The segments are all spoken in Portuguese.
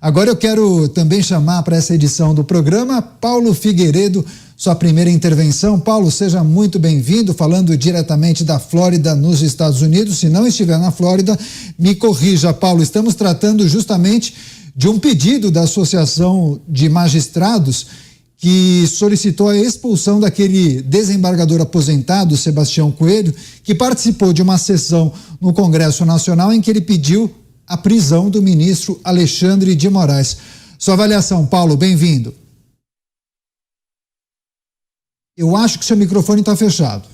Agora eu quero também chamar para essa edição do programa Paulo Figueiredo, sua primeira intervenção. Paulo, seja muito bem-vindo, falando diretamente da Flórida, nos Estados Unidos. Se não estiver na Flórida, me corrija, Paulo. Estamos tratando justamente de um pedido da Associação de Magistrados que solicitou a expulsão daquele desembargador aposentado, Sebastião Coelho, que participou de uma sessão no Congresso Nacional em que ele pediu a prisão do ministro Alexandre de Moraes. Sua avaliação, Paulo, bem-vindo. Eu acho que seu microfone está fechado.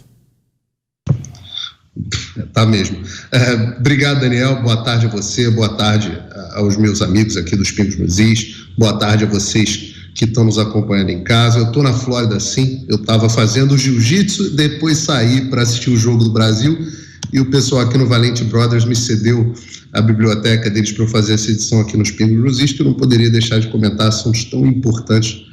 Tá mesmo. Obrigado, Daniel. Boa tarde a você, boa tarde aos meus amigos aqui dos Pingos nos Is, boa tarde a vocês que estão nos acompanhando em casa. Eu estou na Flórida, sim. Eu estava fazendo jiu-jitsu, depois saí para assistir o Jogo do Brasil e o pessoal aqui no Valente Brothers me cedeu a biblioteca deles para eu fazer essa edição aqui nos Pingos nos Is, que eu não poderia deixar de comentar assuntos tão importantes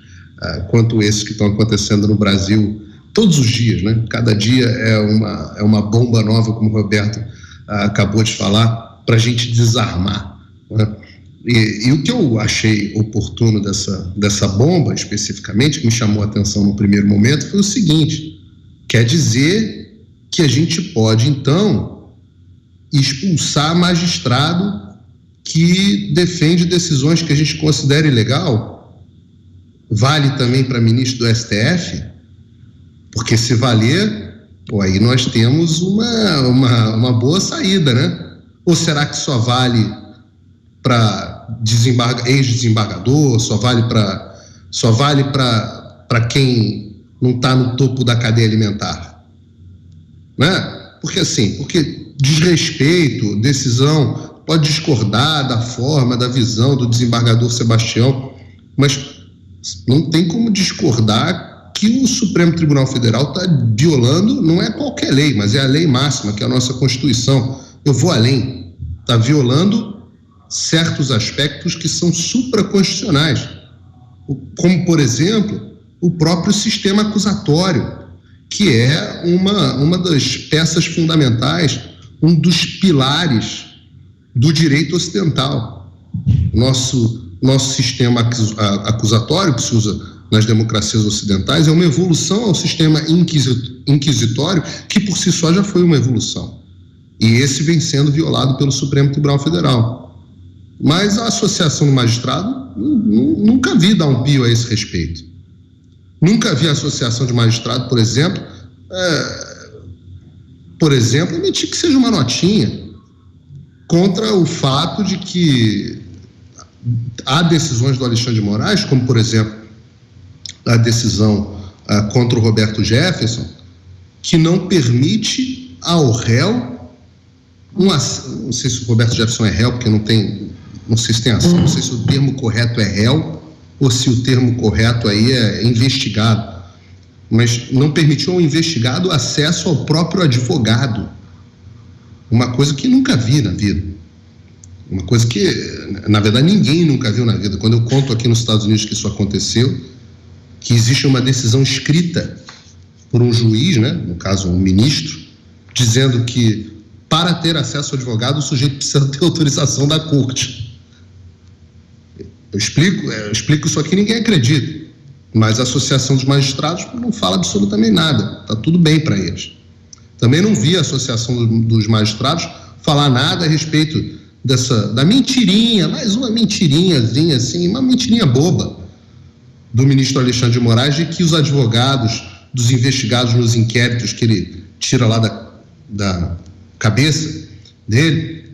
quanto esses que estão acontecendo no Brasil todos os dias, né? Cada dia é uma bomba nova, como o Roberto acabou de falar, para a gente desarmar, né? E o que eu achei oportuno dessa bomba, especificamente, que me chamou a atenção no primeiro momento, foi o seguinte: quer dizer que a gente pode, então, expulsar magistrado que defende decisões que a gente considera ilegal? Vale também para ministro do STF? Porque se valer, aí nós temos uma boa saída, né? Ou será que só vale para ex-desembargador, só vale para quem não está no topo da cadeia alimentar, né? Porque desrespeito, decisão, pode discordar da forma, da visão do desembargador Sebastião, mas não tem como discordar que o Supremo Tribunal Federal está violando, não é qualquer lei, mas é a lei máxima, que é a nossa Constituição. Eu vou além, está violando certos aspectos que são supraconstitucionais, como, por exemplo, o próprio sistema acusatório, que é uma das peças fundamentais, um dos pilares do direito ocidental. Nosso sistema acusatório, que se usa nas democracias ocidentais, é uma evolução ao sistema inquisitório, que por si só já foi uma evolução. E esse vem sendo violado pelo Supremo Tribunal Federal. Mas a Associação do Magistrado nunca vi dar um pio a esse respeito. Nunca vi a Associação de Magistrado, por exemplo, emitir que seja uma notinha contra o fato de que há decisões do Alexandre de Moraes, como, por exemplo, a decisão contra o Roberto Jefferson, que não permite ao réu, não sei se o Roberto Jefferson é réu, porque não sei se tem ação, não sei se o termo correto é réu ou se o termo correto aí é investigado, mas não permitiu ao investigado acesso ao próprio advogado, uma coisa que nunca vi na vida, uma coisa que, na verdade, ninguém nunca viu na vida. Quando eu conto aqui nos Estados Unidos que isso aconteceu, que existe uma decisão escrita por um juiz, né, no caso um ministro, dizendo que para ter acesso ao advogado o sujeito precisa ter autorização da corte. Eu explico isso aqui, ninguém acredita, mas a Associação dos Magistrados não fala absolutamente nada, está tudo bem para eles. Também não vi a Associação dos Magistrados falar nada a respeito da mentirinha, mais uma mentirinhazinha assim, uma mentirinha boba do ministro Alexandre de Moraes, de que os advogados dos investigados nos inquéritos que ele tira lá da cabeça dele,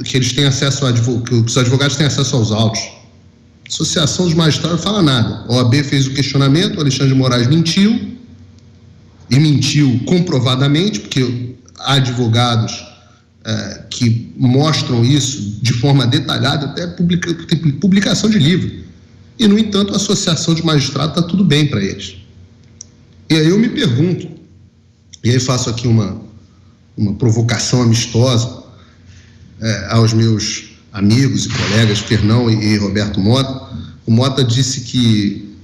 que eles têm acesso que os advogados têm acesso aos autos. A Associação dos Magistrados não fala nada. A OAB fez o questionamento, o Alexandre de Moraes mentiu, e mentiu comprovadamente, porque há advogados que mostram isso de forma detalhada, até tem publicação de livro. E, no entanto, a Associação de Magistrados está tudo bem para eles. E aí eu me pergunto, e aí faço aqui uma provocação amistosa aos meus amigos e colegas Fernão e Roberto Mota. O Mota disse que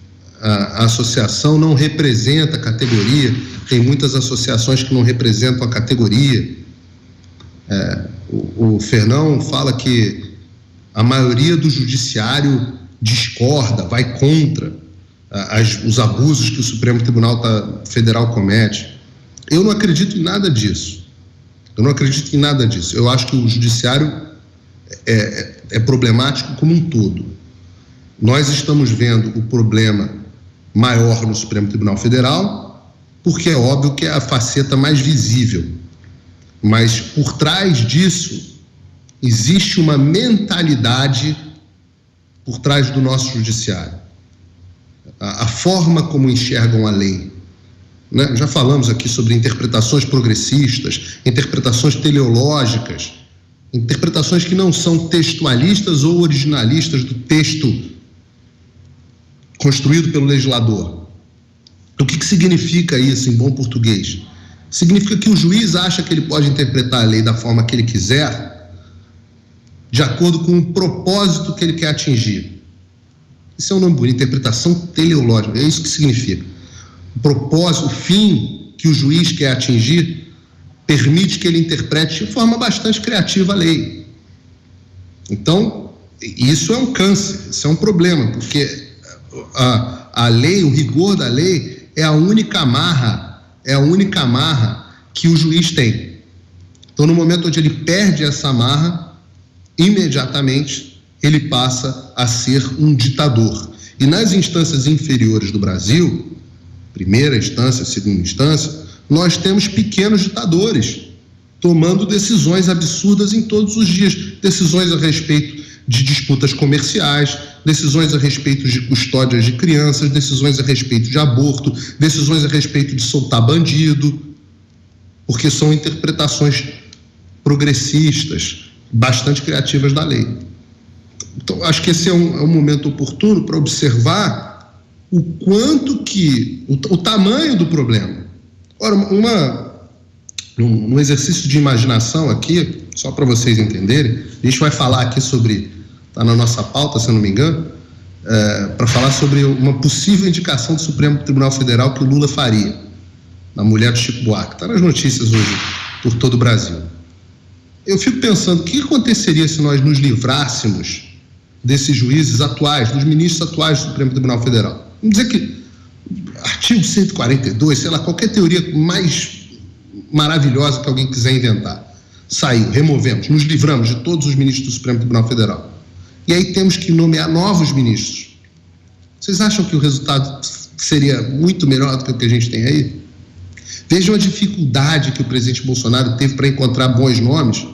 a associação não representa a categoria, tem muitas associações que não representam a categoria. O Fernão fala que a maioria do judiciário discorda, vai contra os abusos que o Supremo Tribunal Federal comete. Eu não acredito em nada disso. Eu acho que o judiciário é problemático como um todo. Nós estamos vendo o problema maior no Supremo Tribunal Federal, porque é óbvio que é a faceta mais visível. Mas por trás disso existe uma mentalidade por trás do nosso judiciário. A forma como enxergam a lei. Né? Já falamos aqui sobre interpretações progressistas, interpretações teleológicas, interpretações que não são textualistas ou originalistas do texto construído pelo legislador. O que significa isso em bom português? Significa que o juiz acha que ele pode interpretar a lei da forma que ele quiser, de acordo com o propósito que ele quer atingir. Isso é um nome bonito, interpretação teleológica, é isso que significa. O propósito, o fim que o juiz quer atingir, permite que ele interprete de forma bastante criativa a lei. Então, isso é um câncer, isso é um problema, porque a lei, o rigor da lei é a única amarra que o juiz tem. Então, no momento onde ele perde essa amarra, imediatamente ele passa a ser um ditador. E nas instâncias inferiores do Brasil, primeira instância, segunda instância, nós temos pequenos ditadores tomando decisões absurdas em todos os dias, decisões a respeito de disputas comerciais, decisões a respeito de custódias de crianças, decisões a respeito de aborto, decisões a respeito de soltar bandido, porque são interpretações progressistas, bastante criativas da lei. Então, acho que esse é um momento oportuno para observar o quanto que, o tamanho do problema. Ora, num exercício de imaginação aqui, só para vocês entenderem, a gente vai falar aqui sobre, está na nossa pauta, se eu não me engano, para falar sobre uma possível indicação do Supremo Tribunal Federal que o Lula faria, na mulher do Chico Buarque. Está nas notícias hoje por todo o Brasil. Eu fico pensando, o que aconteceria se nós nos livrássemos desses juízes atuais, dos ministros atuais do Supremo Tribunal Federal? Vamos dizer que artigo 142, sei lá, qualquer teoria mais maravilhosa que alguém quiser inventar, saiu, removemos, nos livramos de todos os ministros do Supremo Tribunal Federal. E aí temos que nomear novos ministros. Vocês acham que o resultado seria muito melhor do que o que a gente tem aí? Vejam a dificuldade que o presidente Bolsonaro teve para encontrar bons nomes.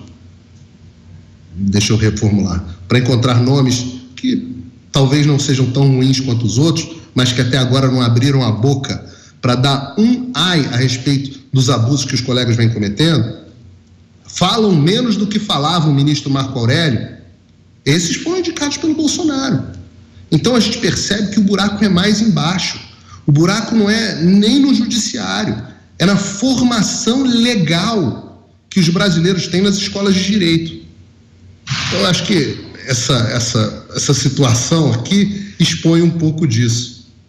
Deixa eu reformular. Para encontrar nomes que talvez não sejam tão ruins quanto os outros, mas que até agora não abriram a boca para dar um ai a respeito dos abusos que os colegas vêm cometendo. Falam menos do que falava o ministro Marco Aurélio. Esses foram indicados pelo Bolsonaro. Então a gente percebe que o buraco é mais embaixo. O buraco não é nem no judiciário, é na formação legal que os brasileiros têm nas escolas de direito. Então eu acho que essa situação aqui expõe um pouco disso.